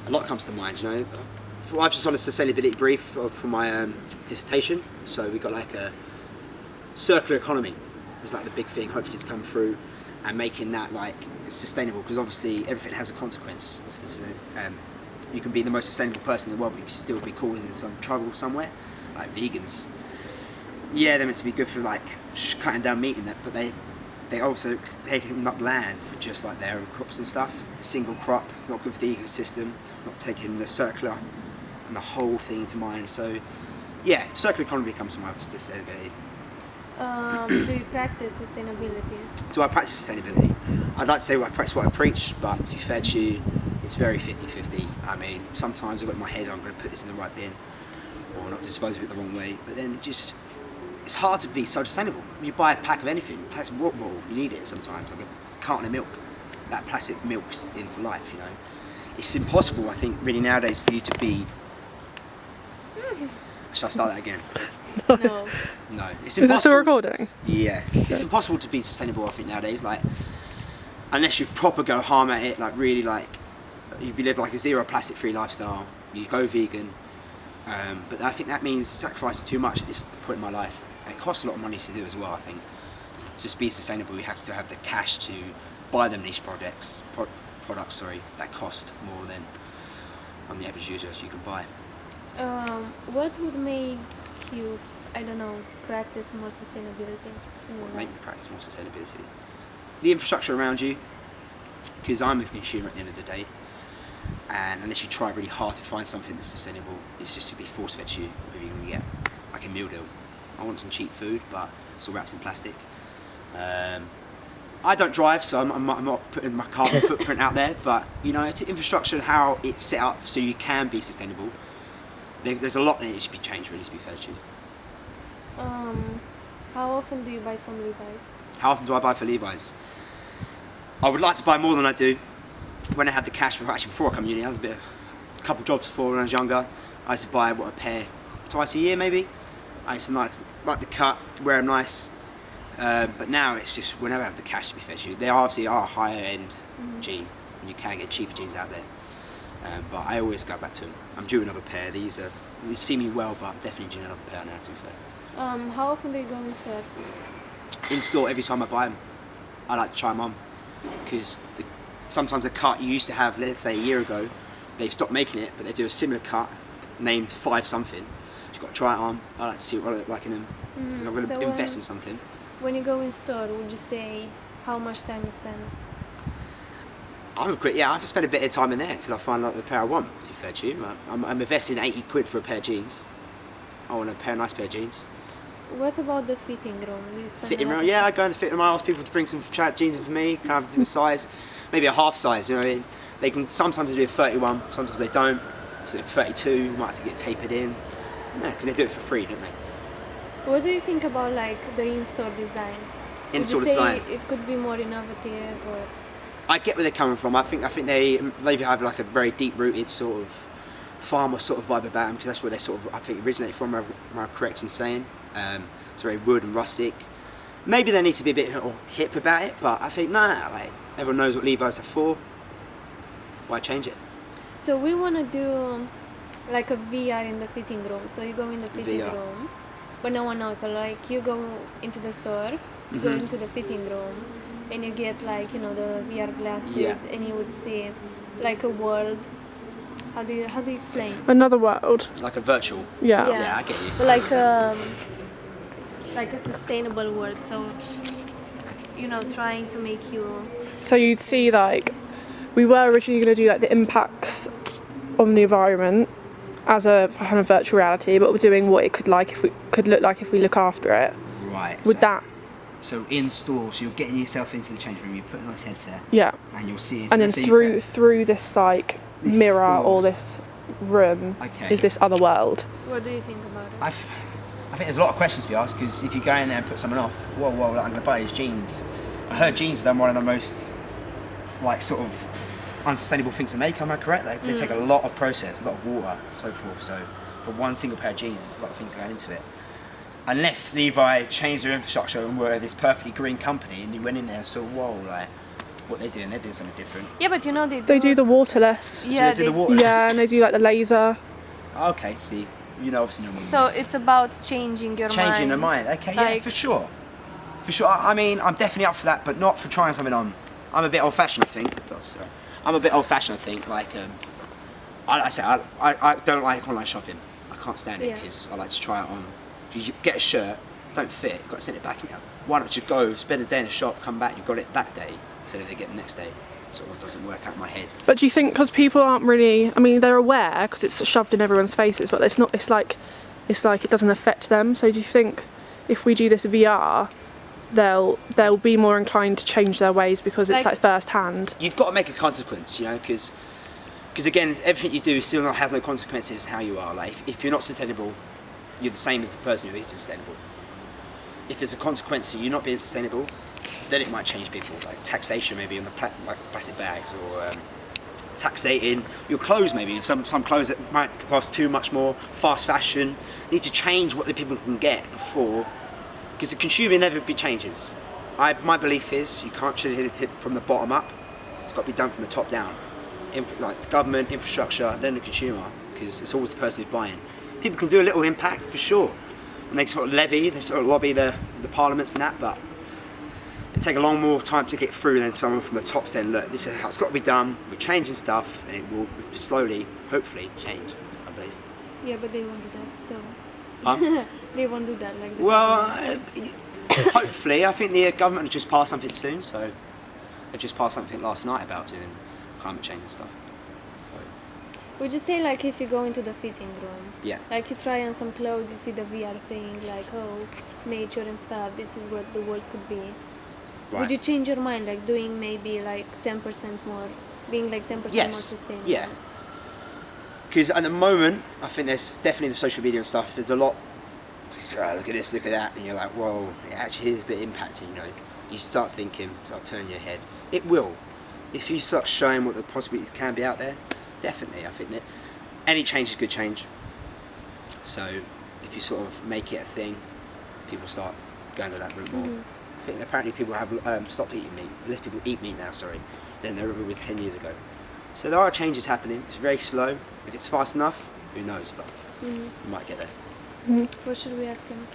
a lot comes to mind, you know. I've just done a sustainability brief for my dissertation, so we got like a circular economy. It's like the big thing, hopefully to come through, and making that like sustainable, because obviously everything has a consequence. You can be the most sustainable person in the world, but you can still be causing some trouble somewhere. Like vegans, yeah, they're meant to be good for like cutting down meat and that, but they also taking up land for just like their own crops and stuff. Single crop, it's not good for the ecosystem, not taking the circular and the whole thing into mind. So yeah, circular economy comes to mind for sustainability. Do you practice sustainability? Do I practice sustainability? I'd like to say I practice what I preach, but to be fair to you, it's very 50-50. I mean, sometimes I've got in my head I'm going to put this in the right bin or not dispose of it the wrong way, but then it's hard to be so sustainable. When you buy a pack of anything, plastic water bottle, you need it sometimes, like a carton of milk. That plastic milk's in for life, you know. It's impossible, I think, really nowadays for you to be... Shall I start that again? No. No, it's impossible. Is it still recording? Yeah, it's impossible to be sustainable, I think, nowadays. Like, unless you proper go harm at it, like really, like you live like a zero plastic free lifestyle. You go vegan, but I think that means sacrificing too much at this point in my life, and it costs a lot of money to do as well. I think to be sustainable, you have to have the cash to buy them niche products. That cost more than on the average user you can buy. What would make you, I don't know, practice more sustainability? Make me practice more sustainability? The infrastructure around you, because I'm a consumer at the end of the day, and unless you try really hard to find something that's sustainable, it's just to be force-fed to you, whether you're going to get like a meal deal. I want some cheap food, but it's all wrapped in plastic. I don't drive, so I'm not putting my carbon footprint out there, but you know, it's infrastructure and how it's set up so you can be sustainable. There's a lot that needs to be changed, really, to be fair to you. How often do you buy from Levi's? How often do I buy for Levi's? I would like to buy more than I do. When I had the cash, before I come to uni, I was a couple of jobs before when I was younger. I used to buy a pair twice a year, maybe. I used to like the cut, wear them nice. But now it's just whenever I have the cash, to be fair to you. They obviously are a higher end jean, and you can get cheaper jeans out there. But I always go back to them. I'm due another pair. They see me well, but I'm definitely due another pair now, to be fair. How often do you go in store? In store every time I buy them. I like to try them on, because sometimes a cut you used to have, let's say a year ago, they've stopped making it, but they do a similar cut named 5 something. You've got to try it on. I like to see what I look like in them, because I'm going to invest in something. When you go in store, would you say how much time you spend? I have to spend a bit of time in there until I find out the pair I want, to be fair to you. I'm investing 80 quid for a pair of jeans. I want a nice pair of jeans. What about the fitting room? Fitting room, yeah, I go in the fitting room. I ask people to bring some jeans in for me, kind of different size, maybe a half size, you know what I mean? They can, sometimes they do a 31, sometimes they don't. So 32, you might have to get tapered in. Yeah, because they do it for free, don't they? What do you think about like the in-store design? In-store design? It could be more innovative or... I get where they're coming from. I think they have like a very deep-rooted sort of farmer sort of vibe about them, because that's where they sort of, I think, originate from. Am I correct in saying? It's very wood and rustic. Maybe they need to be a bit hip about it, but I think like everyone knows what Levi's are for. Why change it? So we want to do like a VR in the fitting room. So you go in the fitting room, but no one knows. So like you go into the store, you go into the fitting room, and you get like, you know, the VR glasses, and you would see like a world. How do you explain? Another world. Like a virtual. Yeah. Yeah, I get you. But like a sustainable world. So, you know, trying to make you. So you'd see like, we were originally going to do like the impacts on the environment as a kind of virtual reality, but we're doing what it could look like if we look after it. Right. So in store, so you're getting yourself into the change room, you're putting on this headset. Yeah. And you'll see. And then through this like this mirror store. Or this room is this other world. What do you think about it? I think there's a lot of questions to be asked, because if you go in there and put someone off, whoa, like, I'm going to buy these jeans. I heard jeans are then one of the most, like, sort of unsustainable things to make. Am I correct? They take a lot of process, a lot of water, so forth. So for one single pair of jeans, there's a lot of things going into it. Unless Levi changed their infrastructure and were this perfectly green company, and you went in there and saw, whoa, like, what they're doing something different. Yeah, but you know They do the waterless. Yeah, Do they do the water? Yeah, and they do like the laser. Okay, see, obviously know more. So it's about changing your mind. Changing the mind. Okay, yeah, Like- for sure. For sure. I mean, I'm definitely up for that, but not for trying something on. I'm a bit old-fashioned, I think. God, sorry. I'm a bit old-fashioned, I think. Like, I don't like online shopping. I can't stand it Yeah. because I like to try it on. You get a shirt, don't fit, you've got to send it back. Why not just go, spend a day in the shop, come back, you've got it that day, instead of they get it the next day. Sort of doesn't work out in my head. But do you think because people aren't really? I mean, they're aware because it's shoved in everyone's faces, but it's not. It's like it doesn't affect them. So do you think if we do this VR, they'll be more inclined to change their ways because it's like first hand? You've got to make a consequence, because again, everything you do still has no consequences how you are. Like if you're not sustainable, you're the same as the person who is sustainable. If there's a consequence to you not being sustainable, then it might change people. Like taxation maybe on the plastic bags, or taxating your clothes maybe. Some clothes that might cost too much more. Fast fashion. You need to change what the people can get before, because the consumer inevitably changes. My belief is you can't just hit it from the bottom up. It's got to be done from the top down. Like the government, infrastructure, then the consumer, because it's always the person who's buying. People can do a little impact for sure, and they sort of lobby the parliaments and that, but it take a long more time to get through than someone from the top saying, look, this is how it's got to be done, we're changing stuff, and it will slowly, hopefully, change, I believe. Yeah, but they won't do that, so... Huh? They won't do that like that. Well, hopefully. I think the government has just passed something soon, so they've just passed something last night about doing climate change and stuff. So Would you say like if you go into the fitting room, yeah, like you try on some clothes, you see the VR thing, like nature and stuff, this is what the world could be. right. Would you change your mind, like doing maybe like 10% more, being like 10% more Yes. sustainable? Yeah. Because at the moment, I think there's definitely the social media and stuff. There's a lot. Look at this, look at that, and you're like, whoa, it actually is a bit impacting. You start thinking, start turning your head. It will. If you start showing what the possibilities can be out there, definitely, I think that any change is good change. So if you sort of make it a thing, people start going to that route more. I think apparently people have stopped eating meat. Less people eat meat now, than there was 10 years ago. So there are changes happening. It's very slow. If it's fast enough, who knows, but we might get there. What should we ask him?